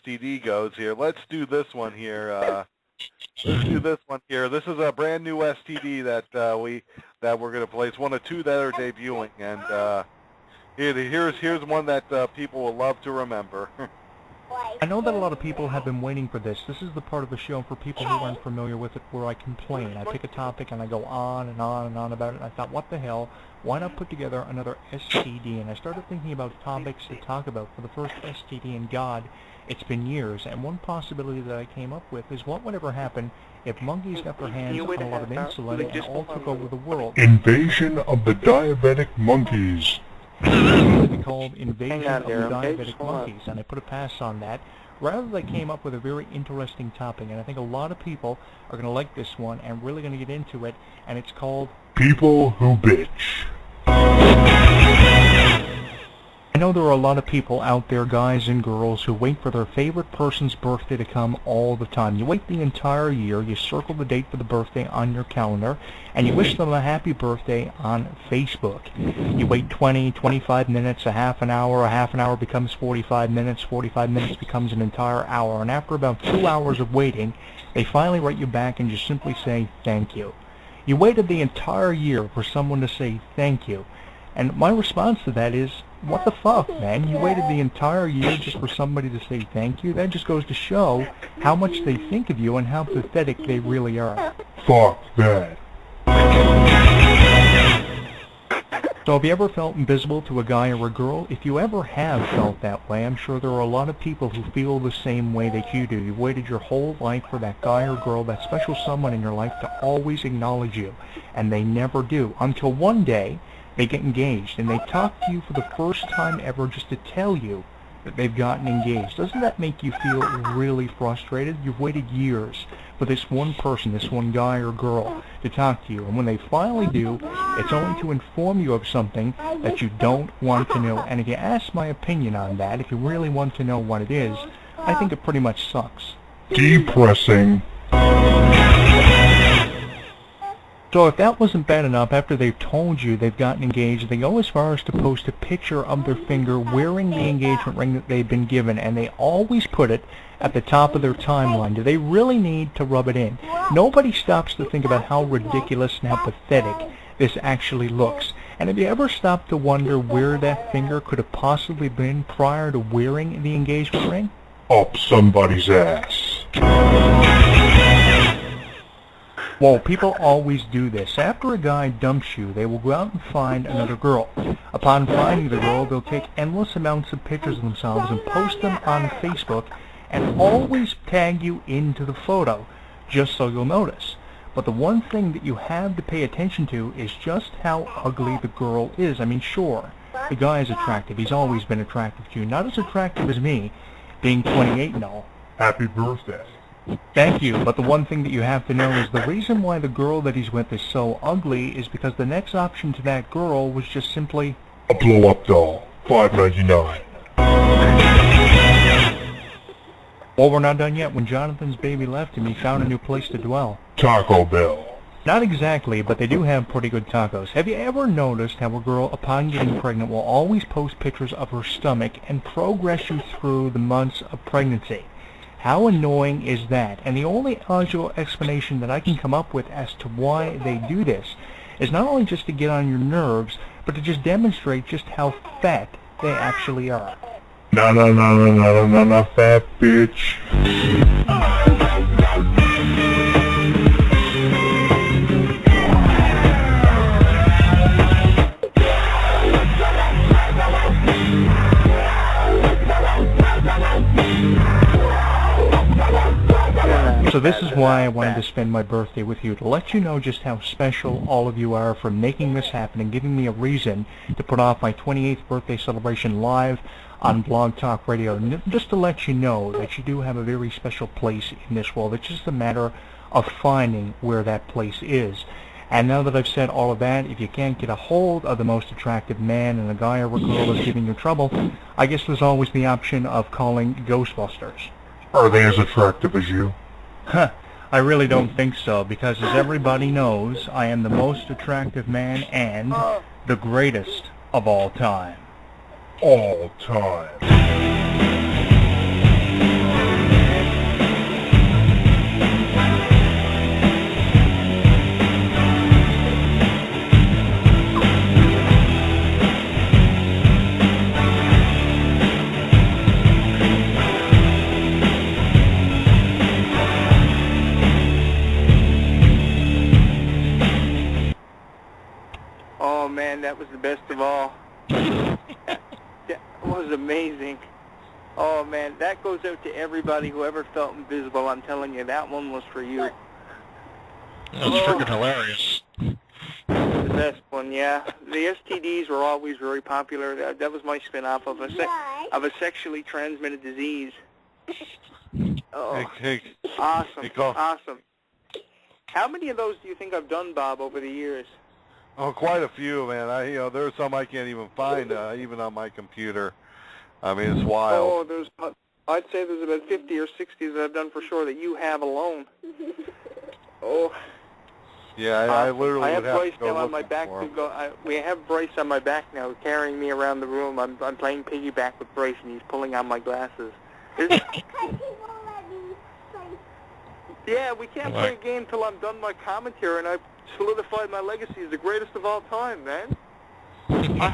STD goes here. Let's do this one here. Let's do this one here. This is a brand new STD that we're going to play. It's one of two that are debuting, and here's one that people will love to remember. I know that a lot of people have been waiting for this. This is the part of the show for people who aren't familiar with it where I complain. I pick a topic and I go on and on and on about it, and I thought, what the hell, why not put together another STD? And I started thinking about topics to talk about for the first STD, and God, it's been years. And one possibility that I came up with is what would ever happen if monkeys got their hands on a lot of insulin and all took over the world. Invasion of the diabetic monkeys. It's called Invasion of the Diabetic Monkeys, and I put a pass on that. Rather, they came up with a very interesting topic, and I think a lot of people are going to like this one and really going to get into it, and it's called People Who Bitch. I know there are a lot of people out there, guys and girls, who wait for their favorite person's birthday to come all the time. You wait the entire year, you circle the date for the birthday on your calendar, and you wish them a happy birthday on Facebook. You wait 20, 25 minutes, a half an hour becomes 45 minutes becomes an entire hour, and after about 2 hours of waiting, they finally write you back and just simply say thank you. You waited the entire year for someone to say thank you. And my response to that is, what the fuck, man? You waited the entire year just for somebody to say thank you? That just goes to show how much they think of you and how pathetic they really are. Fuck that. So have you ever felt invisible to a guy or a girl? If you ever have felt that way, I'm sure there are a lot of people who feel the same way that you do. You've waited your whole life for that guy or girl, that special someone in your life, to always acknowledge you. And they never do. Until one day, they get engaged, and they talk to you for the first time ever just to tell you that they've gotten engaged. Doesn't that make you feel really frustrated? You've waited years for this one person, this one guy or girl, to talk to you, and when they finally do, it's only to inform you of something that you don't want to know. And if you ask my opinion on that, if you really want to know what it is, I think it pretty much sucks. Depressing. So if that wasn't bad enough, after they've told you they've gotten engaged, they go as far as to post a picture of their finger wearing the engagement ring that they've been given, and they always put it at the top of their timeline. Do they really need to rub it in? Nobody stops to think about how ridiculous and how pathetic this actually looks. And have you ever stopped to wonder where that finger could have possibly been prior to wearing the engagement ring? Up somebody's ass. Well, people always do this. After a guy dumps you, they will go out and find another girl. Upon finding the girl, they'll take endless amounts of pictures of themselves and post them on Facebook, and always tag you into the photo, just so you'll notice. But the one thing that you have to pay attention to is just how ugly the girl is. I mean, sure, the guy is attractive. He's always been attractive to you. Not as attractive as me, being 28 and all. Happy birthday. Thank you, but the one thing that you have to know is the reason why the girl that he's with is so ugly is because the next option to that girl was just simply a blow-up doll, $5.99. Well, we're not done yet. When Jonathan's baby left him, he found a new place to dwell. Taco Bell. Not exactly, but they do have pretty good tacos. Have you ever noticed how a girl, upon getting pregnant, will always post pictures of her stomach and progress you through the months of pregnancy? How annoying is that? And the only logical explanation that I can come up with as to why they do this is not only just to get on your nerves, but to just demonstrate just how fat they actually are. No, fat bitch. So this is why I wanted to spend my birthday with you, to let you know just how special all of you are for making this happen and giving me a reason to put off my 28th birthday celebration live on Blog Talk Radio. And just to let you know that you do have a very special place in this world. It's just a matter of finding where that place is. And now that I've said all of that, if you can't get a hold of the most attractive man and a guy or a girl that's giving you trouble, I guess there's always the option of calling Ghostbusters. Are they as attractive as you? Huh, I really don't think so, because as everybody knows, I am the most attractive man and the greatest of all time. All time. Oh, that was amazing. Oh, man, that goes out to everybody who ever felt invisible. I'm telling you, that one was for you. That's freaking hilarious. The best one, yeah. The STDs were always very popular. That was my spin-off of a sexually transmitted disease. Oh, awesome, awesome. How many of those do you think I've done, Bob, over the years? Oh, quite a few, man. There's some I can't even find, even on my computer. I mean, it's wild. Oh, I'd say there's about 50 or 60 that I've done for sure that you have alone. Oh. Yeah, I literally I have would have Bryce to go now on looking my back. for 'em. We have Bryce on my back now, carrying me around the room. I'm playing piggyback with Bryce, and he's pulling on my glasses. Yeah, we can't play a game till I'm done my commentary, and I've solidified my legacy as the greatest of all time, man. I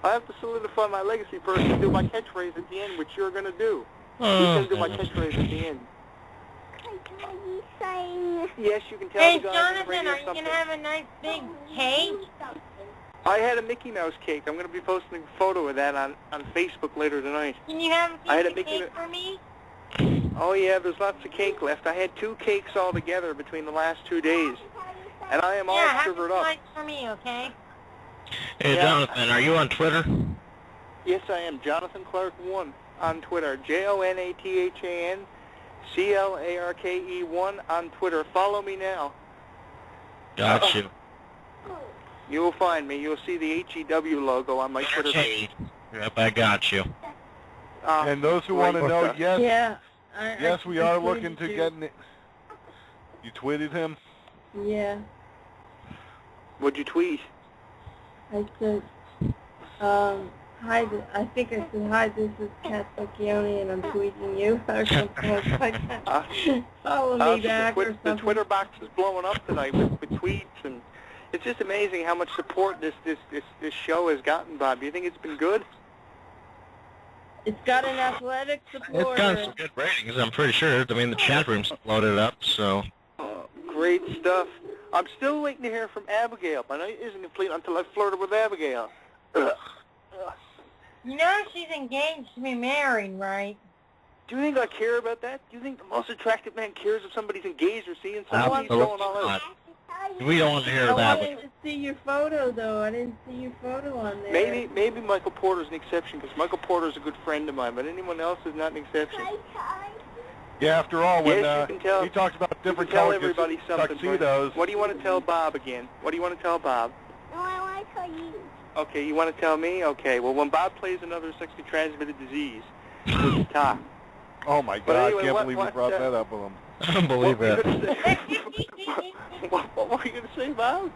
have to solidify my legacy first and do my catchphrase at the end, which you're going to do. Who's going to do my catchphrase at the end? Yes, you can tell Hey, the guy on the Jonathan, radio are you something. going to have a nice big cake? I had a Mickey Mouse cake. I'm going to be posting a photo of that on Facebook later tonight. Can you have I had a a piece of Mickey cake for me? Oh, yeah, there's lots of cake left. I had 2 cakes all together between the last 2 days, and I am all sugared up. Yeah, have a for me, okay? Hey, Yeah. Jonathan, are you on Twitter? Yes, I am. Jonathan Clarke 1 on Twitter. JONATHAN CLARKE 1 on Twitter. Follow me now. Got you. You will find me. You'll see the HEW logo on my Twitter page. Yep, I got you. And those who want to know, yes, Yeah. yes, we I are tweeted looking to you. get. You tweeted him? Yeah. What'd you tweet? I said, hi, I think I said, hi, this is Kat Bocchioni, and I'm tweeting you, or something like that. Follow me back or The something. Twitter box is blowing up tonight with tweets, and it's just amazing how much support this show has gotten, Bob. Do you think it's been good? It's got an athletic It's supporter. got some good ratings, I'm pretty sure. I mean, the chat room's loaded up, so... Great stuff. I'm still waiting to hear from Abigail. I know it isn't complete until I flirted with Abigail. You know she's engaged to be married, right? Do you think I care about that? Do you think the most attractive man cares if somebody's engaged or seeing somebody going all out? We don't want to hear I that. wanted to see your photo, though. I didn't see your photo on there. Maybe Michael Porter's an exception, because Michael Porter's a good friend of mine, but anyone else is not an exception. Yeah, after all, when Yes, you can tell- he talks about different Tell color everybody something. tuxedos. What do you want to tell Bob again? What do you want to tell Bob? No, I want to tell you. Okay, you want to tell me? Okay, well, when Bob plays another sexually transmitted disease, we can talk. Oh my But God, anyway, I can't what- believe what, you brought uh, that up with him. I don't believe What were that. you gonna say? What were you going to say, Bob?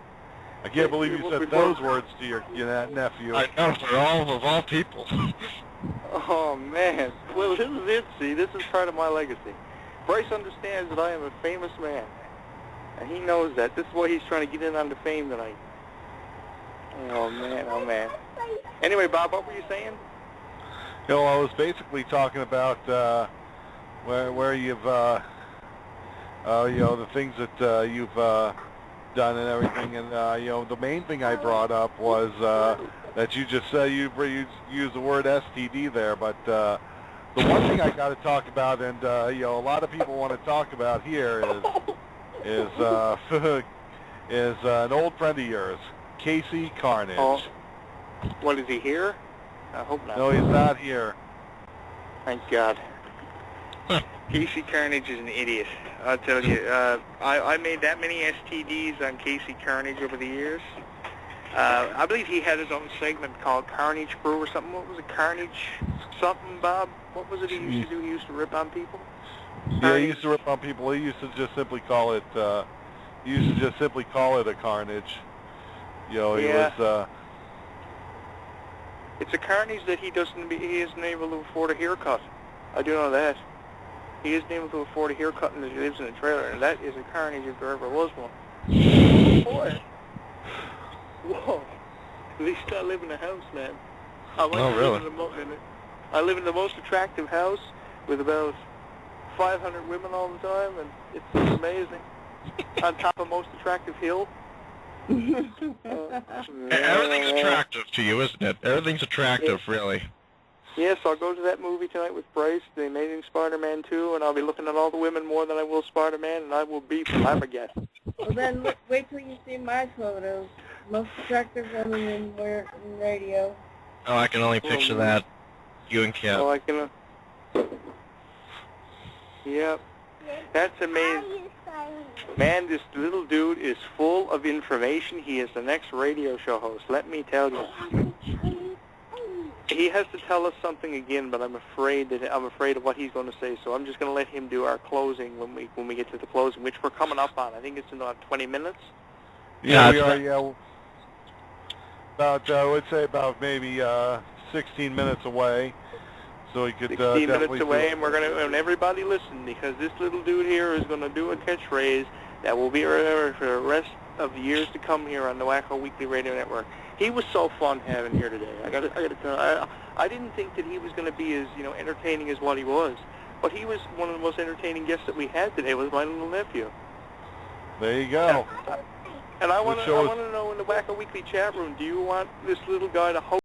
I can't believe you said those words to your nephew. I know, for all people. Oh, man. Well, this is it, see. This is part of my legacy. Bryce understands that I am a famous man, and he knows that. This is why he's trying to get in on the fame tonight. Oh, man, oh, man. Anyway, Bob, what were you saying? You know, I was basically talking about where you've, you know, the things that you've done and everything, and you know, the main thing I brought up was that you just you used the word STD there, but the one thing I got to talk about, and you know, a lot of people want to talk about here is is an old friend of yours, Casey Carnage. Oh, what, is he here? I hope not. No, he's not here. Thank God. Casey Carnage is an idiot. I'll tell you. I made that many STDs on Casey Carnage over the years. I believe he had his own segment called Carnage Crew or something. What was it? Carnage something, Bob? What was it he used to do? He used to rip on people? Yeah, he used to rip on people. He used to just simply call it. He used to just simply call it a carnage. You know, he Yeah. was. It's a carnage that he isn't able to afford a haircut. I do know that. He isn't able to afford a haircut and he lives in a trailer, and that is a carnage if there ever was one. Boy. Whoa. At least I live in a house, man. I really? I live in the most attractive house with about 500 women all the time, and it's amazing. On top of most attractive hill. Everything's attractive to you, isn't it? Everything's attractive, really. Yes, I'll go to that movie tonight with Bryce, The Amazing Spider-Man 2, and I'll be looking at all the women more than I will Spider-Man, and I will be flabbergasted. Well, then wait till you see my photos. Most attractive woman in radio. Oh, I can only picture that. You and Kip. Oh, I can... Yep. That's amazing. Man, this little dude is full of information. He is the next radio show host, let me tell you. He has to tell us something again, but I'm afraid of what he's going to say. So I'm just going to let him do our closing when we get to the closing, which we're coming up on. I think it's in about 20 minutes. Yeah, we are. Yeah, about I would say about maybe 16 minutes away. So we could 16 definitely minutes away, and we're going to, and everybody listen, because this little dude here is going to do a catchphrase that will be remembered for the rest of the years to come here on the Wacko Weekly Radio Network. He was so fun having here today. I got to tell you, I didn't think that he was going to be as entertaining as what he was, but he was one of the most entertaining guests that we had today. Was my little nephew. There you go. And I want to know in the Wacko Weekly chat room, do you want this little guy to host